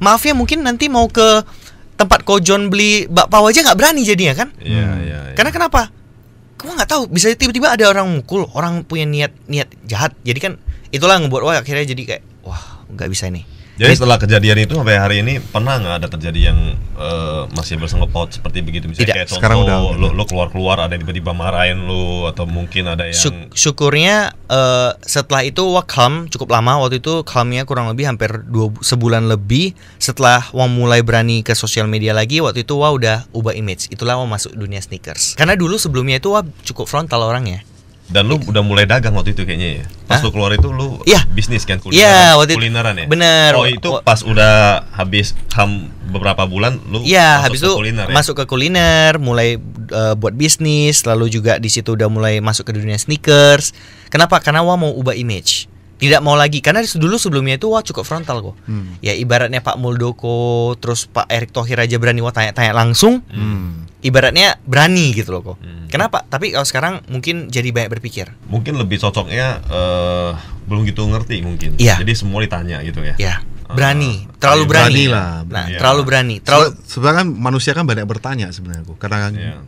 maaf ya, mungkin nanti mau ke tempat kojon beli bakpao aja nggak berani jadinya kan? Iya. Karena kenapa? Kamu nggak tahu, bisa tiba-tiba ada orang mukul, orang punya niat jahat. Jadi kan itulah ngebuat wah akhirnya jadi kayak wah nggak bisa ini. Jadi setelah kejadian itu sampai hari ini pernah nggak ada terjadi yang masih bersangkut paut seperti begitu? Misalnya tidak. Kayak contoh sekarang udah lu keluar ada yang tiba-tiba marahin lu, atau mungkin ada yang syukurnya setelah itu wah calm cukup lama. Waktu itu calmnya kurang lebih hampir sebulan lebih. Setelah wah mulai berani ke sosial media lagi, waktu itu wah udah ubah image. Itulah wah masuk dunia sneakers. Karena dulu sebelumnya itu wah cukup frontal orangnya. Dan lu udah mulai dagang waktu itu kayaknya ya. Pas lu keluar itu lu bisnis kan, kulineran ya. Bener. Oh itu pas udah habis beberapa bulan lu habis itu kuliner, masuk ke kuliner, mulai buat bisnis, lalu juga di situ udah mulai masuk ke dunia sneakers. Kenapa? Karena wah mau ubah image. Tidak mau lagi, karena dulu sebelumnya itu wah cukup frontal kok. Ya ibaratnya Pak Muldoko, terus Pak Erick Thohir aja berani wah tanya-tanya langsung. Ibaratnya berani gitu loh kok. Kenapa? Tapi kalau sekarang mungkin jadi banyak berpikir. Mungkin lebih cocoknya belum gitu ngerti mungkin. Iya. Jadi semua ditanya gitu ya. Iya. Berani, terlalu berani lah. Nah, terlalu berani. Sebenarnya kan manusia kan banyak bertanya sebenarnya kok.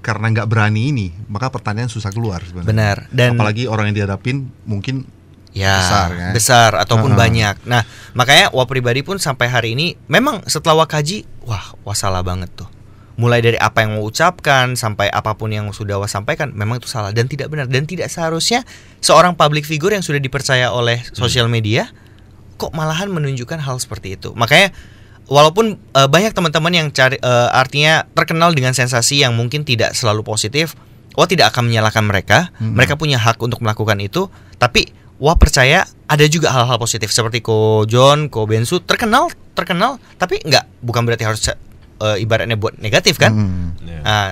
Karena nggak berani ini, maka pertanyaan susah keluar sebenarnya. Benar. Dan apalagi orang yang dihadapin mungkin besar ataupun banyak. Nah, makanya wah pribadi pun sampai hari ini memang setelah wah kaji, wah salah banget tuh. Mulai dari apa yang mau ucapkan sampai apapun yang sudah wah sampaikan, memang itu salah dan tidak benar, dan tidak seharusnya seorang public figure yang sudah dipercaya oleh sosial media kok malahan menunjukkan hal seperti itu. Makanya walaupun banyak teman-teman yang artinya terkenal dengan sensasi yang mungkin tidak selalu positif, wah tidak akan menyalahkan mereka. Mereka punya hak untuk melakukan itu, tapi wah percaya ada juga hal-hal positif seperti Ko John, Ko Bensu terkenal, tapi bukan berarti harus ibaratnya buat negatif kan?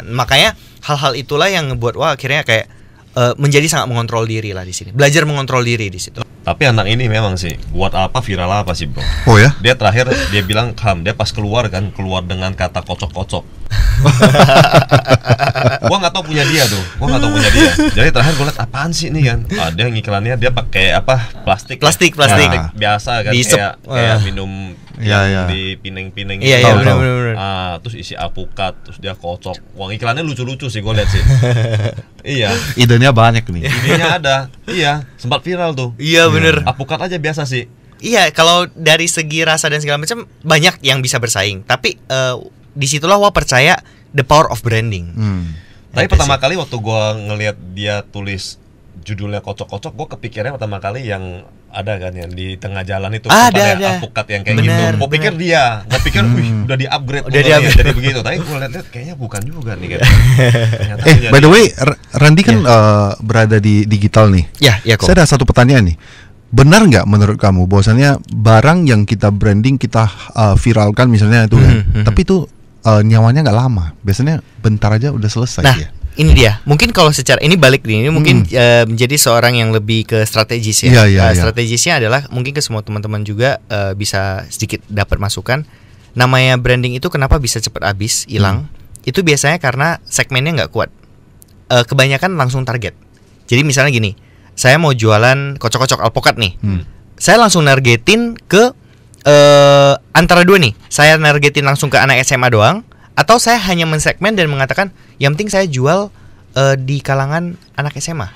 Makanya hal-hal itulah yang ngebuat wah akhirnya kayak menjadi sangat mengontrol diri lah di sini. Belajar mengontrol diri di situ. Tapi anak ini memang sih buat apa viral apa sih bro? Oh ya? Dia terakhir dia bilang dia pas keluar dengan kata kocok-kocok. Gua nggak tahu punya dia tuh. Jadi terakhir gue liat apaan sih nih kan? Ada yang iklannya dia pakai apa? Plastik. Biasa kan, kayak minum yang di pineng-pineng gitu. Bener. Terus isi alpukat, terus dia kocok. Wah iklannya lucu-lucu sih gue liat sih. Iya. Idenya banyak nih. Idenya ada. Iya, sempat viral tuh. Iya bener. Alpukat aja biasa sih. Iya, kalau dari segi rasa dan segala macam banyak yang bisa bersaing. Tapi disitulah wah percaya the power of branding. Tapi pertama kali waktu gue ngelihat dia tulis judulnya kocok-kocok, gue kepikirannya pertama kali yang ada kan yang di tengah jalan itu ada alpukat yang kayak gitu. Gue pikir dia, gue pikir udah di-upgrade jadi begitu. Tapi gue lihat kayaknya bukan juga nih kan. By the way, Randy kan berada di digital nih. Iya kok. Saya ada satu pertanyaan nih. Benar nggak menurut kamu bahwasannya barang yang kita branding, kita viralkan misalnya itu tapi itu nyawanya nggak lama, biasanya bentar aja udah selesai. Nah, ini dia. Mungkin kalau secara ini balik nih, ini mungkin menjadi seorang yang lebih ke strategis ya. Strategisnya adalah mungkin ke semua teman-teman juga bisa sedikit dapat masukan. Namanya branding itu kenapa bisa cepat habis, hilang? Itu biasanya karena segmennya nggak kuat. Kebanyakan langsung target. Jadi misalnya gini, saya mau jualan kocok-kocok alpukat nih. Saya langsung nargetin ke antara dua nih. Saya nargetin langsung ke anak SMA doang, atau saya hanya mensegmen dan mengatakan yang penting saya jual di kalangan anak SMA.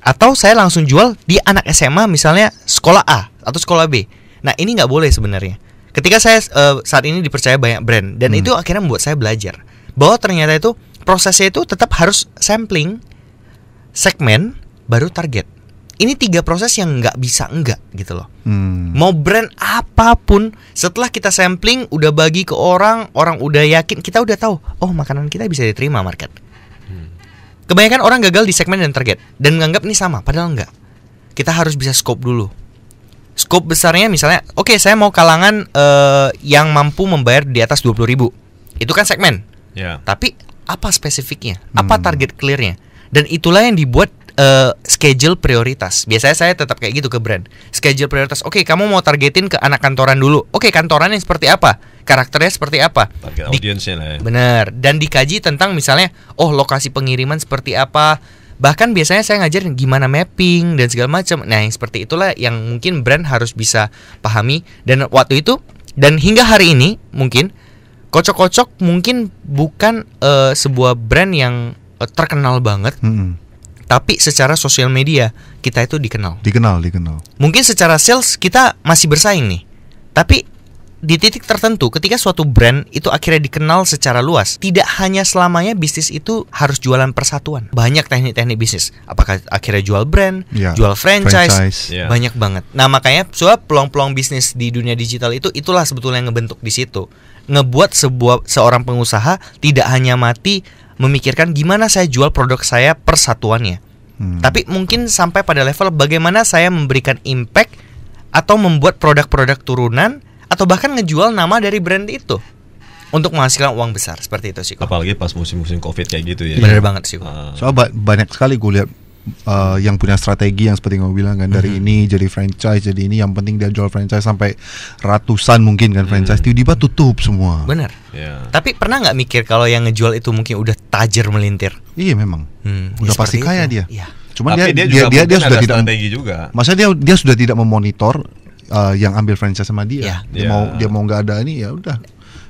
Atau saya langsung jual di anak SMA misalnya sekolah A atau sekolah B. Nah ini nggak boleh sebenarnya. Ketika saya saat ini dipercaya banyak brand, dan itu akhirnya membuat saya belajar bahwa ternyata itu prosesnya itu tetap harus sampling, segmen, baru target. ini 3 proses yang nggak bisa enggak gitu loh. Mau brand apapun, setelah kita sampling, udah bagi ke orang udah yakin, kita udah tahu, oh makanan kita bisa diterima market. Kebanyakan orang gagal di segmen dan target dan menganggap ini sama, padahal enggak. Kita harus bisa scope dulu. Scope besarnya misalnya, oke, saya mau kalangan yang mampu membayar di atas 20.000. Itu kan segmen. Tapi apa spesifiknya? Apa target clearnya? Dan itulah yang dibuat schedule prioritas. Biasanya saya tetap kayak gitu ke brand. Schedule prioritas. Oke, kamu mau targetin ke anak kantoran dulu. Oke, kantorannya seperti apa? Karakternya seperti apa? Target audiensnya lah ya. Bener. Dan dikaji tentang misalnya, oh lokasi pengiriman seperti apa. Bahkan biasanya saya ngajarin gimana mapping dan segala macam. Nah, yang seperti itulah yang mungkin brand harus bisa pahami. Dan waktu itu, dan hingga hari ini mungkin Kocok-Kocok mungkin bukan sebuah brand yang terkenal banget. Tapi secara sosial media kita itu dikenal. Mungkin secara sales kita masih bersaing nih. Tapi di titik tertentu ketika suatu brand itu akhirnya dikenal secara luas, tidak hanya selamanya bisnis itu harus jualan persatuan. Banyak teknik-teknik bisnis. Apakah akhirnya jual brand, jual franchise. Banyak banget. Nah, makanya peluang-peluang bisnis di dunia digital itulah sebetulnya yang ngebentuk di situ. Ngebuat seorang pengusaha tidak hanya mati memikirkan gimana saya jual produk saya persatuannya. Tapi mungkin sampai pada level bagaimana saya memberikan impact atau membuat produk-produk turunan atau bahkan ngejual nama dari brand itu untuk menghasilkan uang besar, seperti itu sih. Apalagi pas musim-musim Covid kayak gitu ya. Bener banget sih. Soalnya banyak sekali gue lihat yang punya strategi yang seperti gue bilang kan, dari ini jadi franchise, jadi ini yang penting dia jual franchise sampai ratusan mungkin kan franchise, tiba-tiba tutup semua. Bener. Tapi pernah nggak mikir kalau yang ngejual itu mungkin udah tajir melintir? Iya memang. Udah pasti kaya dia. Cuman tapi dia sudah tidak strategi juga. Maksudnya dia sudah tidak memonitor yang ambil franchise sama dia. Dia mau nggak ada ini ya udah.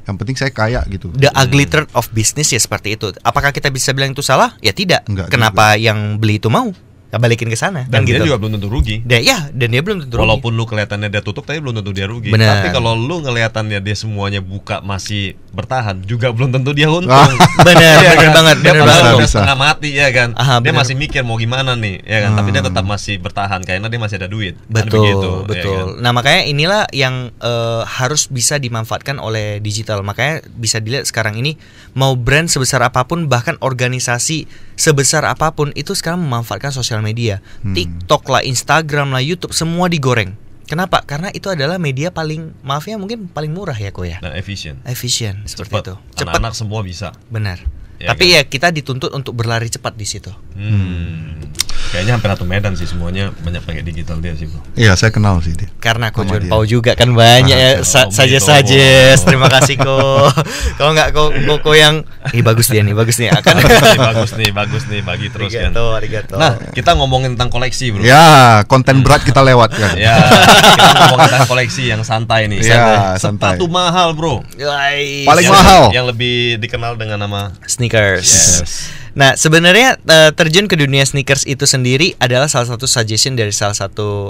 Yang penting saya kaya gitu. The ugly truth of business ya seperti itu. Apakah kita bisa bilang itu salah? Ya tidak. Kenapa yang beli itu mau? Balikin ke sana. Dan dia gitu. juga belum tentu rugi. Dan dia belum tentu rugi. Walaupun lu kelihatannya dia tutup, tapi belum tentu dia rugi. Bener. Tapi kalau lu ngelihatannya dia semuanya buka masih bertahan, juga belum tentu dia untung. Bener banget. Dia padahal setengah mati ya kan. Dia bener. masih mikir mau gimana nih, ya kan. Tapi dia tetap masih bertahan karena dia masih ada duit. Betul. Ya kan? Nah, makanya inilah yang harus bisa dimanfaatkan oleh digital. Makanya bisa dilihat sekarang ini mau brand sebesar apapun, bahkan organisasi sebesar apapun itu sekarang memanfaatkan sosial media. TikTok lah, Instagram lah, YouTube, semua digoreng. Kenapa? Karena itu adalah media paling, maaf ya, mungkin paling murah ya kok ya. Dan efisien seperti itu. Cepat. Anak semua bisa. Benar. Tapi kan? Ya kita dituntut untuk berlari cepat di situ. Kayaknya hampir satu medan sih, semuanya banyak pakai digital dia sih, Bro. Iya, saya kenal sih dia. Karena Ko John Pau juga kan banyak ya saja. Terima kasih Ko. Kalau nggak Ko yang bagus dia nih akan bagus nih bagi terus arigato, kan. Arigato. Nah, kita ngomongin tentang koleksi, Bro. Ya, konten berat kita lewat kan. Ya, kita ngomongin tentang koleksi yang santai nih. Ya, santai. Sepatu mahal, Bro. Paling mahal. Yang lebih dikenal dengan nama sneakers. Yes. Nah, sebenarnya terjun ke dunia sneakers itu sendiri adalah salah satu suggestion dari salah satu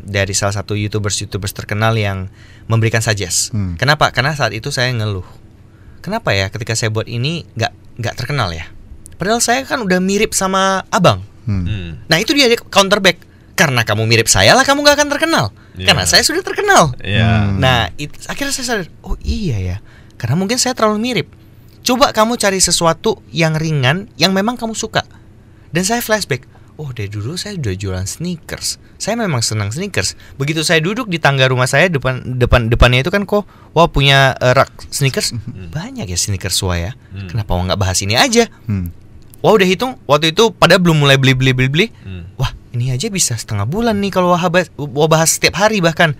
dari salah satu YouTubers terkenal yang memberikan suggest. Kenapa? Karena saat itu saya ngeluh. Kenapa ya ketika saya buat ini nggak terkenal ya? Padahal saya kan udah mirip sama abang. Nah, itu dia counterback. Karena kamu mirip saya lah kamu nggak akan terkenal. Karena saya sudah terkenal. Nah, akhirnya saya sadar, oh iya ya. Karena mungkin saya terlalu mirip. Coba kamu cari sesuatu yang ringan, yang memang kamu suka. Dan saya flashback, oh dari dulu saya udah jualan sneakers. Saya memang senang sneakers. Begitu saya duduk di tangga rumah saya, depannya itu kan kok, wah punya rak sneakers. Banyak ya sneakers ya. Kenapa nggak bahas ini aja? Wah udah hitung, waktu itu pada belum mulai beli. Wah ini aja bisa setengah bulan nih kalau wah bahas setiap hari bahkan.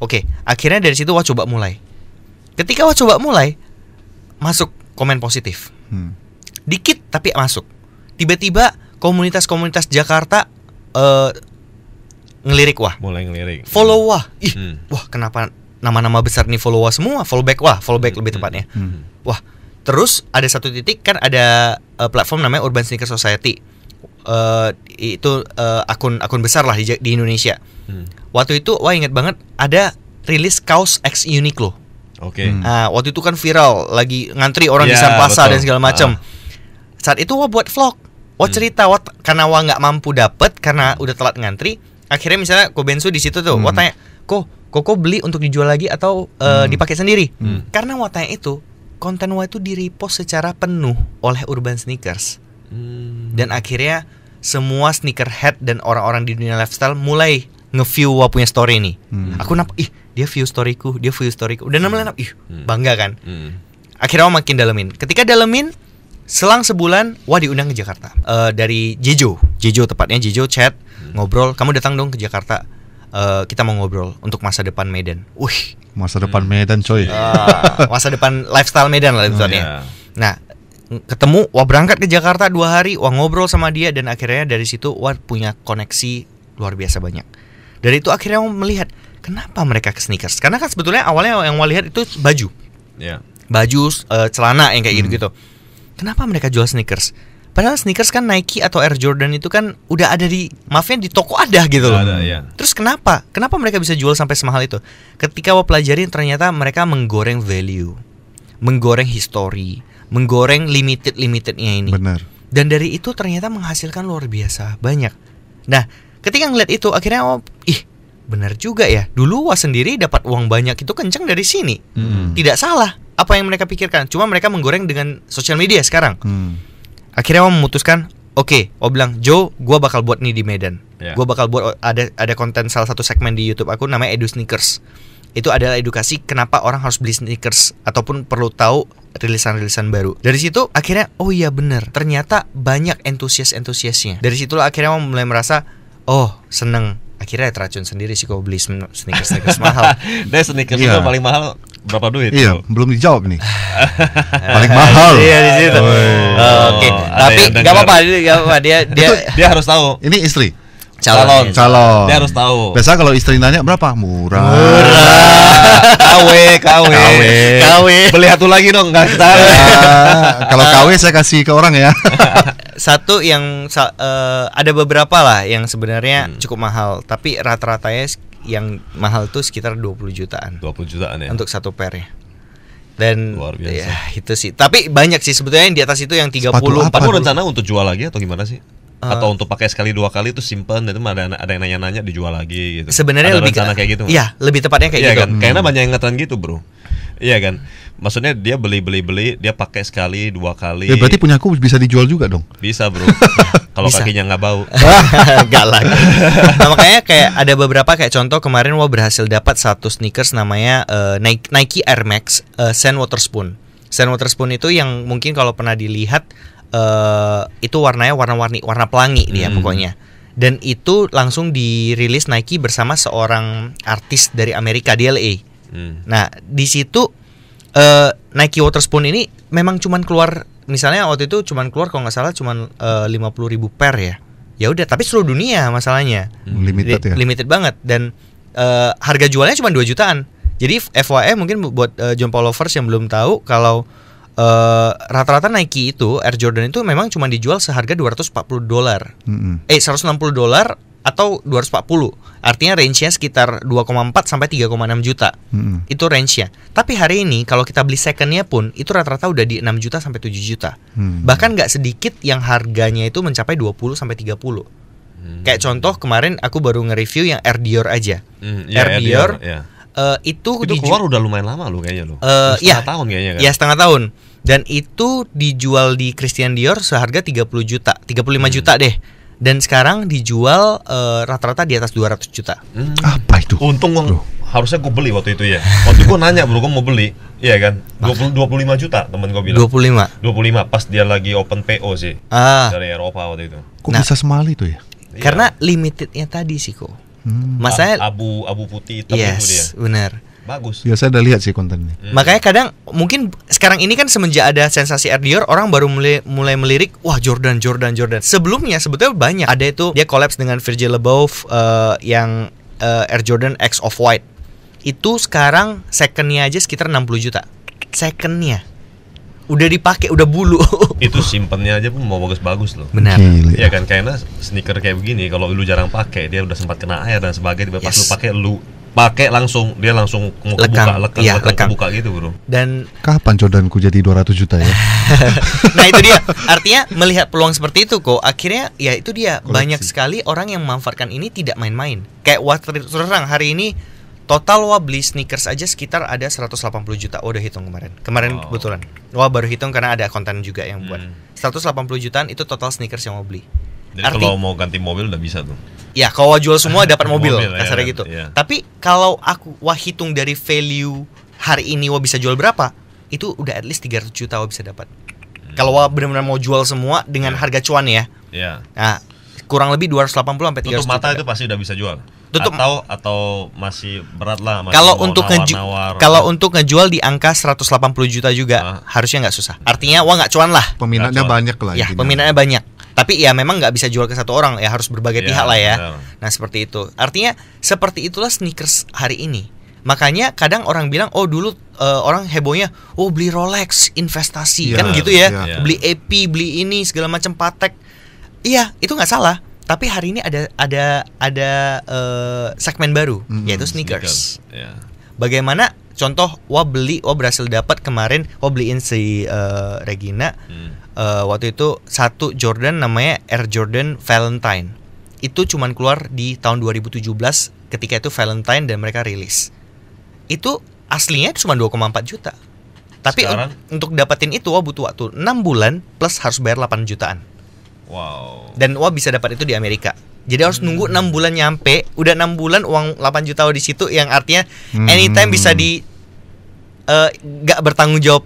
Oke, akhirnya dari situ wah coba mulai. Ketika wah coba mulai, masuk komen positif, dikit tapi masuk. Tiba-tiba komunitas Jakarta ngelirik mulai ngelirik, follow wah, wah kenapa nama-nama besar nih follow wah semua, follow back lebih tepatnya. Wah terus ada satu titik kan ada platform namanya Urban Sneaker Society, itu akun besar lah di Indonesia. Waktu itu wah inget banget ada rilis kaos X Uniqlo. Nah, waktu itu kan viral, lagi ngantri orang di Sun Plaza dan segala macam. Saat itu wah buat vlog. cerita karena nggak mampu dapet karena udah telat ngantri. Akhirnya misalnya Kobensu di situ tuh, tanya, Koko beli untuk dijual lagi atau dipakai sendiri? Karena tanya itu, konten itu di-repost secara penuh oleh Urban Sneakers. Dan akhirnya semua sneakerhead dan orang-orang di dunia lifestyle mulai nge-view punya story nih. Aku dia view storyku. Udah namanya bangga kan. Akhirnya makin dalemin. Ketika dalemin, selang sebulan diundang ke Jakarta. Dari Jejo tepatnya Jejo chat, ngobrol, kamu datang dong ke Jakarta. Kita mau ngobrol untuk masa depan Medan. Masa depan Medan coy. Masa depan lifestyle Medan lah itu. Nah, ketemu, berangkat ke Jakarta 2 hari, ngobrol sama dia, dan akhirnya dari situ punya koneksi luar biasa banyak. Dari itu akhirnya melihat kenapa mereka ke sneakers. Karena kan sebetulnya awalnya yang lihat itu baju. Baju, celana yang kayak gitu-gitu. Kenapa mereka jual sneakers? Padahal sneakers kan Nike atau Air Jordan itu kan udah ada di toko ada gitu loh. Terus kenapa mereka bisa jual sampai semahal itu? Ketika pelajarin ternyata mereka menggoreng value, menggoreng history, menggoreng limitednya ini. Benar. Dan dari itu ternyata menghasilkan luar biasa banyak. Nah, ketika ngeliat itu akhirnya benar juga ya. Dulu sendiri dapat uang banyak itu kenceng dari sini. Tidak salah apa yang mereka pikirkan. Cuma mereka menggoreng dengan sosial media sekarang. Akhirnya memutuskan, bilang, Joe, gue bakal buat nih di Medan. Gue bakal buat ada konten salah satu segmen di YouTube aku namanya Edu Sneakers. Itu adalah edukasi kenapa orang harus beli sneakers ataupun perlu tahu rilisan-rilisan baru. Dari situ akhirnya bener, ternyata banyak entusiasnya. Dari situlah akhirnya mulai merasa seneng. Akhirnya teracun sendiri sih kalau beli sneakers mahal. Deh sneakers itu paling mahal berapa duit? Iya, belum dijawab nih. Paling mahal. Iya di situ. Oke, tapi enggak apa-apa, dia harus tahu. Ini istri. Calon. Dia harus tahu. Biasa kalau istri nanya berapa? Murah. KW. Beli satu lagi dong, enggak kita. Kalau KW saya kasih ke orang ya. Satu yang ada beberapa lah yang sebenarnya cukup mahal, tapi rata-ratanya yang mahal tuh sekitar 20 jutaan. 20 jutaan ya. Untuk satu pair ya. Dan luar biasa. Ya itu sih. Tapi banyak sih sebetulnya yang di atas itu yang 30 40. Kamu rencana untuk jual lagi atau gimana sih? Atau untuk pakai sekali 2 kali itu simpen, itu ada yang nanya-nanya dijual lagi gitu. Sebenarnya ada lebih rencana kayak gitu. Iya, lebih tepatnya kayak gitu. Kan? Kayaknya banyak yang ngetren gitu, Bro. Iya kan? Maksudnya dia beli, dia pakai sekali 2 kali. Ya berarti punyaku bisa dijual juga dong. Bisa, Bro. Kalau kakinya nggak bau. Enggak lah. Nah, makanya kayak ada beberapa kayak contoh kemarin berhasil dapat satu sneakers namanya Nike Air Max Sand Waterspoon. Sand Waterspoon itu yang mungkin kalau pernah dilihat itu warnanya warna pelangi dia pokoknya. Dan itu langsung dirilis Nike bersama seorang artis dari Amerika di LA. Nah, di situ Nike Waterspoon ini memang cuman keluar, misalnya waktu itu cuman keluar kalau nggak salah cuman 50.000 pair ya. Ya udah, tapi seluruh dunia masalahnya. Limited banget, dan harga jualnya cuma 2 jutaan. Jadi FYI mungkin buat John Paul lovers yang belum tahu, kalau rata-rata Nike itu Air Jordan itu memang cuma dijual seharga $240. $160 atau 240. Artinya range-nya sekitar 2,4 sampai 3,6 juta. Itu range-nya. Tapi hari ini kalau kita beli second-nya pun itu rata-rata udah di 6 juta sampai 7 juta. Bahkan nggak sedikit yang harganya itu mencapai 20 sampai 30. Kayak contoh kemarin aku baru nge-review yang Air Dior aja. Air Dior. Itu keluar udah lumayan lama lu kayaknya lu. Setengah tahun kayaknya kan. Ya, setengah tahun. Dan itu dijual di Christian Dior seharga 30 juta, 35 juta deh. Dan sekarang dijual rata-rata di atas 200 juta. Apa itu? Untung harusnya gue beli waktu itu ya. Waktu gue nanya, bro, gue mau beli. Iya kan? 25 juta temen gue bilang. 25 pas dia lagi open PO sih. Dari Eropa waktu itu. Kok bisa semahal itu ya? Karena limitednya tadi sih kok. Masanya abu putih hitam itu dia. Benar. Bagus. Ya saya udah lihat sih kontennya. Makanya kadang mungkin sekarang ini kan semenjak ada sensasi Air Dior, orang baru mulai melirik, wah Jordan. Sebelumnya sebetulnya banyak. Ada itu dia collabs dengan Virgil Abloh yang Air Jordan X Off-White. Itu sekarang secondnya aja sekitar 60 juta. Secondnya udah dipakai, udah bulu. Itu simpennya aja pun mau bagus-bagus loh. Benar. Iya kan, karena sneaker kayak begini kalau lu jarang pakai, dia udah sempat kena air dan sebagainya. Pas lu pakai, lu pakai langsung dia langsung mau lekang buka gitu bro. Dan kapan Jordanku jadi 200 juta ya? Nah itu dia, artinya melihat peluang seperti itu kok, akhirnya ya itu dia koleksi. Banyak sekali orang yang memanfaatkan ini tidak main-main. Kayak terang hari ini total Wah beli sneakers aja sekitar ada 180 juta. Udah hitung kemarin kebetulan Wah baru hitung karena ada konten juga yang buat 180 jutaan itu total sneakers yang mau beli. Jadi kalau mau ganti mobil udah bisa tuh. Ya kalau jual semua dapat mobil kasarnya gitu. Ya. Tapi kalau Wah hitung dari value hari ini Wah bisa jual berapa, itu udah at least 300 juta Wah bisa dapat. Kalau Wah benar-benar mau jual semua dengan harga cuan ya. Nah kurang lebih 280 sampai 300 juta. Tutup mata itu pasti udah bisa jual. Atau masih berat lah. Kalau untuk ngejual di angka 180 juta juga harusnya nggak susah. Artinya Wah nggak cuan lah. Peminatnya banyak lah. Ya peminatnya banyak. Tapi ya memang nggak bisa jual ke satu orang ya, harus berbagai pihak lah ya. Nah seperti itu. Artinya seperti itulah sneakers hari ini. Makanya kadang orang bilang dulu orang hebohnya beli Rolex investasi kan gitu ya. Beli AP, beli ini segala macam Patek. Iya itu nggak salah. Tapi hari ini ada segmen baru yaitu sneakers. Bagaimana contoh Wah berhasil dapat kemarin Wah beliin si Regina. Waktu itu satu Jordan namanya Air Jordan Valentine. Itu cuman keluar di tahun 2017 ketika itu Valentine dan mereka rilis. Itu aslinya cuma 2,4 juta. Tapi untuk dapetin itu Wah butuh waktu 6 bulan plus harus bayar 8 jutaan. Wow. Dan Wah bisa dapat itu di Amerika. Jadi harus nunggu 6 bulan nyampe. Udah 6 bulan uang 8 juta Wah di situ, yang artinya anytime bisa gak bertanggung jawab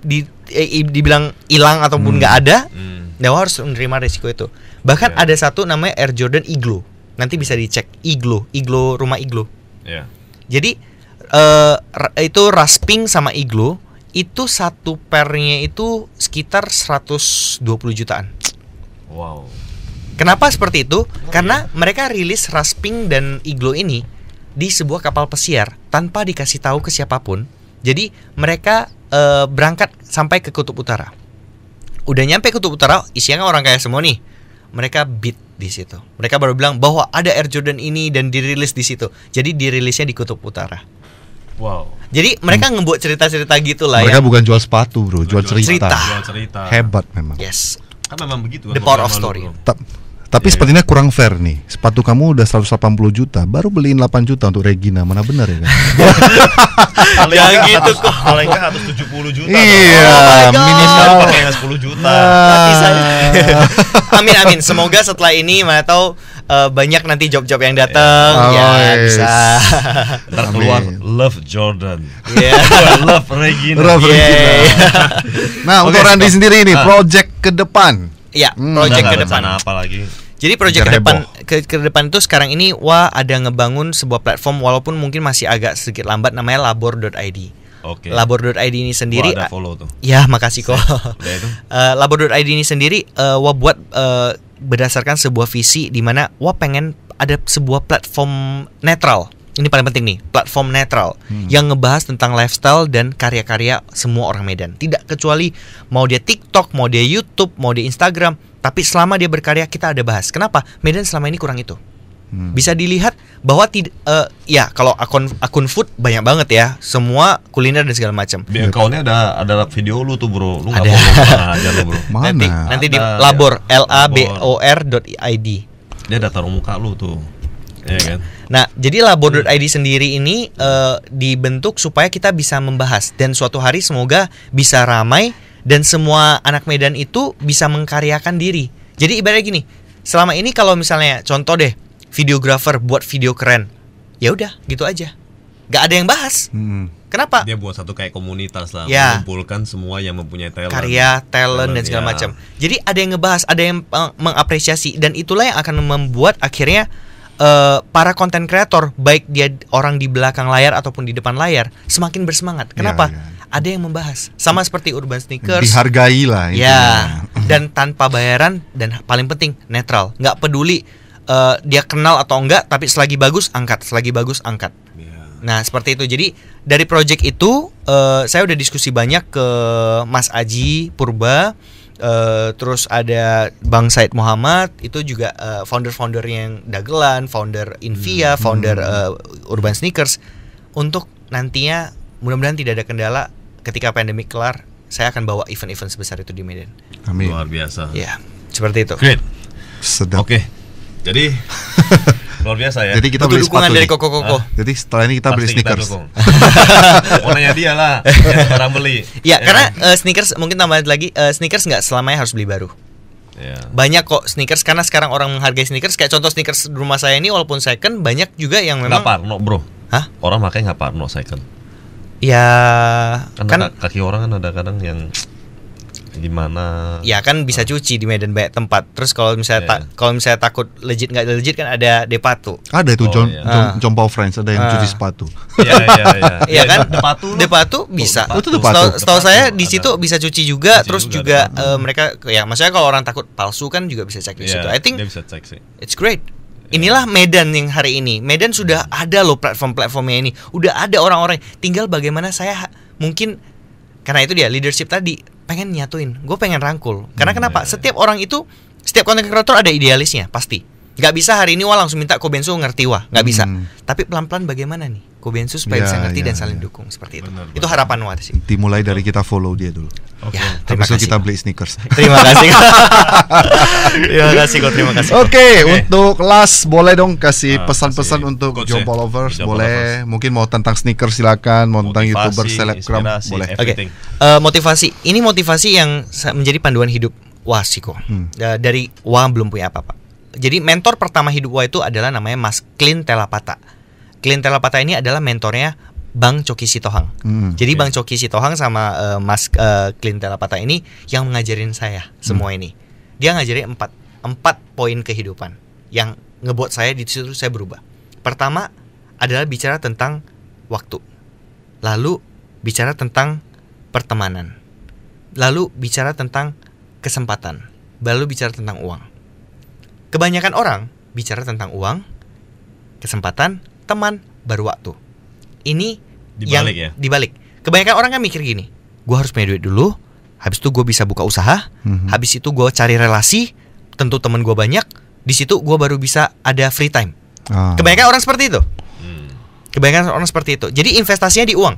dibilang hilang ataupun nggak ada. Nah Wah harus menerima risiko itu. Bahkan ada satu namanya Air Jordan Iglo. Nanti bisa dicek Iglo rumah Iglo. Jadi itu Rasping sama Iglo itu satu pairnya itu sekitar 120 jutaan. Wow. Kenapa seperti itu? Karena mereka rilis Rasping dan Iglo ini di sebuah kapal pesiar tanpa dikasih tahu ke siapapun. Jadi mereka berangkat sampai ke Kutub Utara. Udah nyampe Kutub Utara, isinya orang kaya semua nih. Mereka beat di situ. Mereka baru bilang bahwa ada Air Jordan ini dan dirilis di situ. Jadi dirilisnya di Kutub Utara. Wow. Jadi mereka ngebuat cerita-cerita gitulah. Mereka bukan jual sepatu bro, jual cerita. Hebat memang. Yes. Kan memang begitu. The power of story. Tapi sepertinya kurang fair nih. Sepatu kamu udah 180 juta, baru beliin 8 juta untuk Regina. Mana benar ya kan? Jangan gitu kok. Paling nggak harus 70 juta. Iya, minimal pakai 10 juta. Amin. Semoga setelah ini mana tahu banyak nanti job-job yang datang bisa. Ntar keluar Love Jordan. Love Regina. Nah, untuk Randy sendiri ini project ke depan. Iya, project ke depan. Apa lagi? Jadi project ke depan itu sekarang ini Wah ada ngebangun sebuah platform walaupun mungkin masih agak sedikit lambat, namanya labor.id. Labor.id ini sendiri ada follow tuh. Ya, makasih kok. Labor.id ini sendiri Wah buat berdasarkan sebuah visi di mana Wah pengen ada sebuah platform netral. Ini paling penting nih, platform netral yang ngebahas tentang lifestyle dan karya-karya semua orang Medan. Tidak kecuali mau dia TikTok, mau dia YouTube, mau dia Instagram, tapi selama dia berkarya kita ada bahas. Kenapa? Medan selama ini kurang itu. Bisa dilihat bahwa ya kalau akun food banyak banget ya, semua kuliner dan segala macam. Di akunnya ada video lu tuh bro, lu nggak mau aja lu bro. Nanti di labor labor.id. Dia ada taruh muka lu tuh. Ya kan? Nah, jadi labor.id sendiri ini dibentuk supaya kita bisa membahas dan suatu hari semoga bisa ramai dan semua anak Medan itu bisa mengkaryakan diri. Jadi ibaratnya gini, selama ini kalau misalnya contoh deh, videografer buat video keren, ya udah gitu aja, nggak ada yang bahas. Kenapa? Dia buat satu kayak komunitas lah, mengumpulkan semua yang mempunyai karya, talent dan segala macam. Jadi ada yang ngebahas, ada yang mengapresiasi, dan itulah yang akan membuat akhirnya para konten kreator, baik dia orang di belakang layar ataupun di depan layar, semakin bersemangat. Kenapa? Ada yang membahas. Sama seperti Urban Sneakers. Dihargai lah. Dan tanpa bayaran, dan paling penting netral. Nggak peduli dia kenal atau enggak, tapi selagi bagus angkat, selagi bagus angkat. Nah seperti itu. Jadi dari project itu saya udah diskusi banyak ke Mas Aji Purba. Terus ada Bang Said Muhammad, itu juga founder yang Dagelan, founder Invia, founder Urban Sneakers. untuk nantinya mudah-mudahan tidak ada kendala ketika pandemi kelar, saya akan bawa event-event sebesar itu di Medan. Amin. Luar biasa. Ya, seperti itu. Great. Sedap. Oke. Jadi luar biasa ya. Jadi kita Butuh beli dukungan sepatu dari nih. Koko. Jadi setelah ini kita beli Pasti kita sneakers. dukung. Mau nanya dia lah, orang beli. Ya, karena sneakers mungkin tambah lagi, sneakers nggak selamanya harus beli baru. Ya. Banyak kok sneakers, karena sekarang orang menghargai sneakers. Kayak contoh sneakers di rumah saya ini walaupun second, banyak juga yang memang. Nggak parno bro. Hah? Orang makanya nggak parno second. Ya Kan kaki orang kan ada kadang yang gimana? Ya kan bisa cuci di Medan banyak tempat. Terus kalau misalnya kalau misalnya takut legit nggak legit kan ada Depatu. Ada itu John Paul Friends, ada yang cuci sepatu. Iya kan? Oh, Depatu bisa. itu Depatu. Setahu saya di situ bisa cuci juga. Terus juga Depatu. mereka ya maksudnya kalau orang takut palsu kan juga bisa cek di situ. I think dia bisa cek sih. it's great. Inilah Medan yang hari ini. Medan sudah ada loh platform-platformnya ini. Udah ada orang-orang. Tinggal bagaimana saya mungkin, karena itu dia leadership tadi, pengen nyatuin. Gue pengen rangkul. Karena kenapa? Setiap orang itu, setiap content creator ada idealisnya pasti. Gak bisa hari ini langsung minta Kobensu ngerti gak bisa. Tapi pelan-pelan bagaimana nih Kobensu supaya bisa ngerti dan saling dukung seperti itu. Itu harapan Wah sih. Dimulai dari kita follow dia dulu. Ya, terima kasih. Kita beli sneakers. Terima kasih. Terima kasih. Oke, untuk last boleh dong kasih pesan-pesan untuk John Paul lovers, boleh. Mungkin mau tentang sneakers silakan, mau tentang YouTuber selebgram boleh. Oke. Motivasi. Ini motivasi yang menjadi panduan hidup Wah sih kok. Dari Wah belum punya apa-apa. Jadi mentor pertama hidup Wah itu adalah namanya Mas Clint Telapata. Clint Telapata ini adalah mentornya Bang Coki Sitohang. Jadi Bang Coki Sitohang sama Mas Clint Telapata ini yang ngajarin saya semua ini. Dia ngajarin 4 poin kehidupan yang ngebuat saya di situ saya berubah. Pertama adalah bicara tentang waktu. Lalu bicara tentang pertemanan. Lalu bicara tentang kesempatan. Lalu bicara tentang uang. Kebanyakan orang bicara tentang uang, kesempatan, teman, baru waktu. Ini dibalik dibalik. Kebanyakan orang kan mikir gini, gue harus punya duit dulu, habis itu gue bisa buka usaha, habis itu gue cari relasi, tentu teman gue banyak, di situ gue baru bisa ada free time. Kebanyakan orang seperti itu. Kebanyakan orang seperti itu. Jadi investasinya di uang.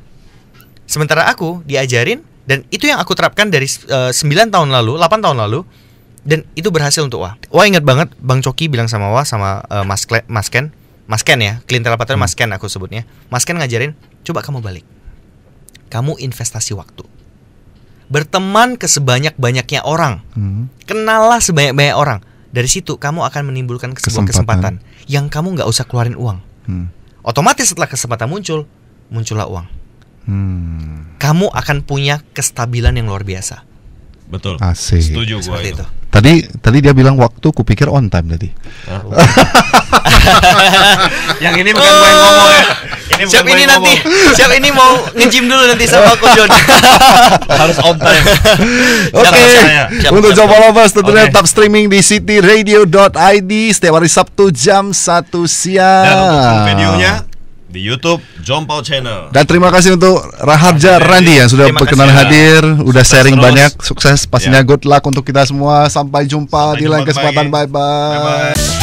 Sementara aku diajarin, dan itu yang aku terapkan dari 9 tahun lalu, 8 tahun lalu, dan itu berhasil untuk Wah. Wah ingat banget Bang Coki bilang sama Wah sama Mas Ken ya, Clint Telapata Mas Ken aku sebutnya. Mas Ken ngajarin, coba kamu balik. Kamu investasi waktu. Berteman ke sebanyak-banyaknya orang. Kenallah sebanyak-banyak orang. Dari situ kamu akan menimbulkan sebuah kesempatan yang kamu nggak usah keluarin uang. Otomatis setelah kesempatan muncullah uang. Kamu akan punya kestabilan yang luar biasa. Betul. Asik. Setuju gue itu. Tadi dia bilang waktu, kupikir on time tadi. Yang ini bukan gue yang ngomong ya. Siap ini nanti, siap ini mau nge-gym dulu nanti sama Ko John. Harus on time. Oke. Untuk John Paul lovers tentunya tetap streaming di cityradio.id setiap hari Sabtu jam 1 siang. Dan untuk videonya di YouTube John Paul Channel. Dan terima kasih untuk Raharja Randy yang sudah berkenan hadir, udah sharing banyak, sukses pastinya, good luck untuk kita semua. Sampai jumpa di lain kesempatan. Bye bye.